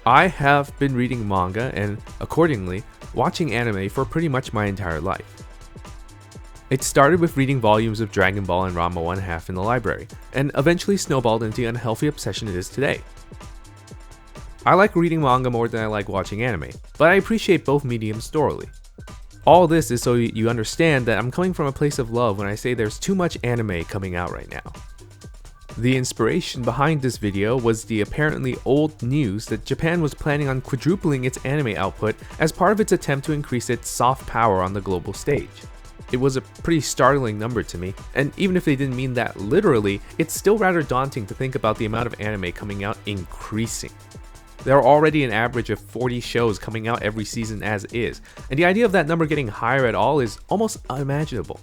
I have been reading manga and, accordingly, watching anime for pretty much my entire life. It started with reading volumes of Dragon Ball and Ranma 1/2 in the library, and eventually snowballed into the unhealthy obsession it is today. I like reading manga more than I like watching anime, but I appreciate both mediums thoroughly. All this is so you understand that I'm coming from a place of love when I say there's too much anime coming out right now. The inspiration behind this video was the apparently old news that Japan was planning on quadrupling its anime output as part of its attempt to increase its soft power on the global stage. It was a pretty startling number to me, and even if they didn't mean that literally, it's still rather daunting to think about the amount of anime coming out increasing. There are already an average of 40 shows coming out every season as is, and the idea of that number getting higher at all is almost unimaginable.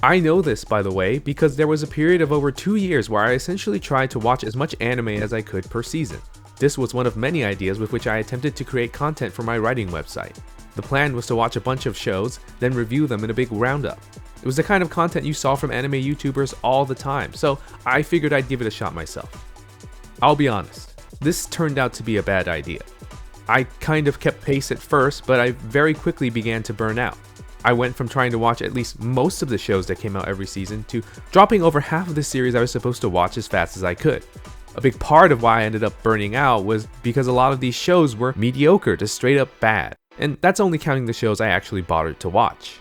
I know this, by the way, because there was a period of over 2 years where I essentially tried to watch as much anime as I could per season. This was one of many ideas with which I attempted to create content for my writing website. The plan was to watch a bunch of shows, then review them in a big roundup. It was the kind of content you saw from anime YouTubers all the time, so I figured I'd give it a shot myself. I'll be honest, this turned out to be a bad idea. I kind of kept pace at first, but I very quickly began to burn out. I went from trying to watch at least most of the shows that came out every season to dropping over half of the series I was supposed to watch as fast as I could. A big part of why I ended up burning out was because a lot of these shows were mediocre to straight up bad, and that's only counting the shows I actually bothered to watch.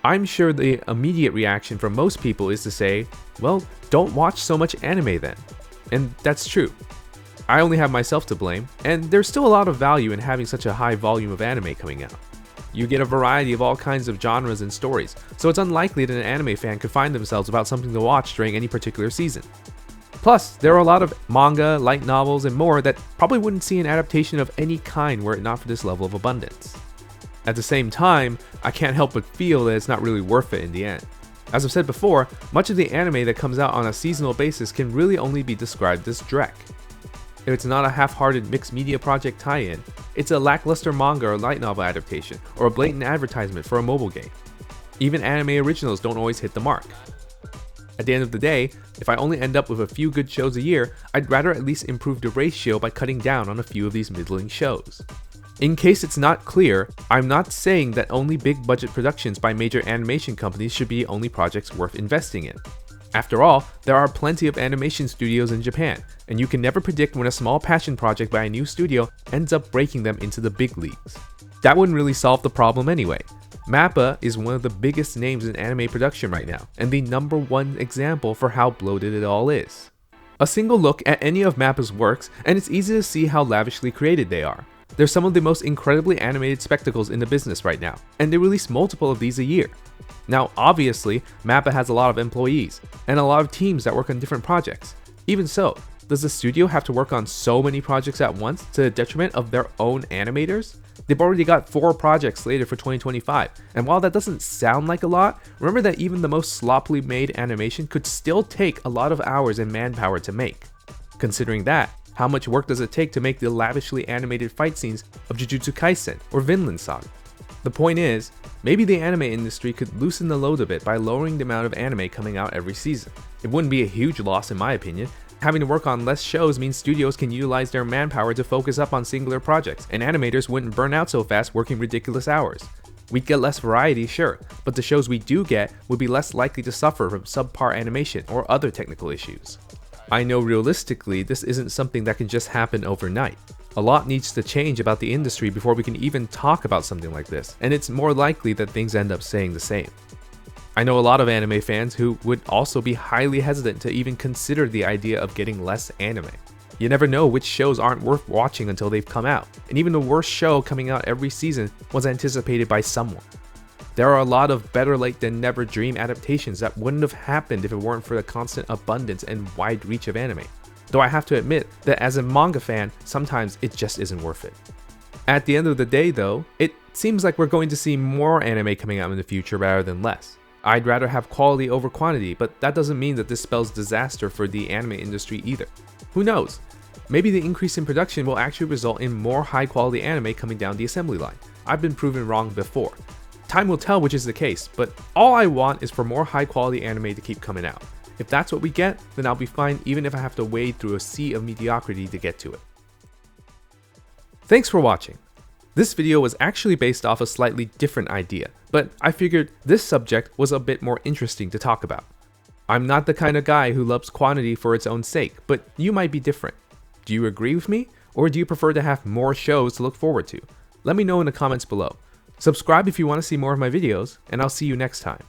I'm sure the immediate reaction from most people is to say, well, don't watch so much anime then. And that's true. I only have myself to blame, and there's still a lot of value in having such a high volume of anime coming out. You get a variety of all kinds of genres and stories, so it's unlikely that an anime fan could find themselves without something to watch during any particular season. Plus, there are a lot of manga, light novels, and more that probably wouldn't see an adaptation of any kind were it not for this level of abundance. At the same time, I can't help but feel that it's not really worth it in the end. As I've said before, much of the anime that comes out on a seasonal basis can really only be described as dreck. If it's not a half-hearted mixed media project tie-in, it's a lackluster manga or light novel adaptation, or a blatant advertisement for a mobile game. Even anime originals don't always hit the mark. At the end of the day, if I only end up with a few good shows a year, I'd rather at least improve the ratio by cutting down on a few of these middling shows. In case it's not clear, I'm not saying that only big budget productions by major animation companies should be only projects worth investing in. After all, there are plenty of animation studios in Japan, and you can never predict when a small passion project by a new studio ends up breaking them into the big leagues. That wouldn't really solve the problem anyway. MAPPA is one of the biggest names in anime production right now, and the #1 example for how bloated it all is. A single look at any of MAPPA's works, and it's easy to see how lavishly created they are. They're some of the most incredibly animated spectacles in the business right now, and they release multiple of these a year. Now, obviously, MAPPA has a lot of employees, and a lot of teams that work on different projects. Even so, does the studio have to work on so many projects at once to the detriment of their own animators? They've already got 4 projects slated for 2025, and while that doesn't sound like a lot, remember that even the most sloppily made animation could still take a lot of hours and manpower to make. Considering that, how much work does it take to make the lavishly animated fight scenes of Jujutsu Kaisen or Vinland Saga? The point is, maybe the anime industry could loosen the load a bit by lowering the amount of anime coming out every season. It wouldn't be a huge loss in my opinion. Having to work on less shows means studios can utilize their manpower to focus up on singular projects, and animators wouldn't burn out so fast working ridiculous hours. We'd get less variety, sure, but the shows we do get would be less likely to suffer from subpar animation or other technical issues. I know realistically this isn't something that can just happen overnight. A lot needs to change about the industry before we can even talk about something like this, and it's more likely that things end up staying the same. I know a lot of anime fans who would also be highly hesitant to even consider the idea of getting less anime. You never know which shows aren't worth watching until they've come out, and even the worst show coming out every season was anticipated by someone. There are a lot of better late than never dream adaptations that wouldn't have happened if it weren't for the constant abundance and wide reach of anime. Though I have to admit that as a manga fan, sometimes it just isn't worth it. At the end of the day though, it seems like we're going to see more anime coming out in the future rather than less. I'd rather have quality over quantity, but that doesn't mean that this spells disaster for the anime industry either. Who knows? Maybe the increase in production will actually result in more high quality anime coming down the assembly line. I've been proven wrong before. Time will tell which is the case, but all I want is for more high quality anime to keep coming out. If that's what we get, then I'll be fine even if I have to wade through a sea of mediocrity to get to it. Thanks for watching. This video was actually based off a slightly different idea, but I figured this subject was a bit more interesting to talk about. I'm not the kind of guy who loves quantity for its own sake, but you might be different. Do you agree with me, or do you prefer to have more shows to look forward to? Let me know in the comments below. Subscribe if you want to see more of my videos, and I'll see you next time.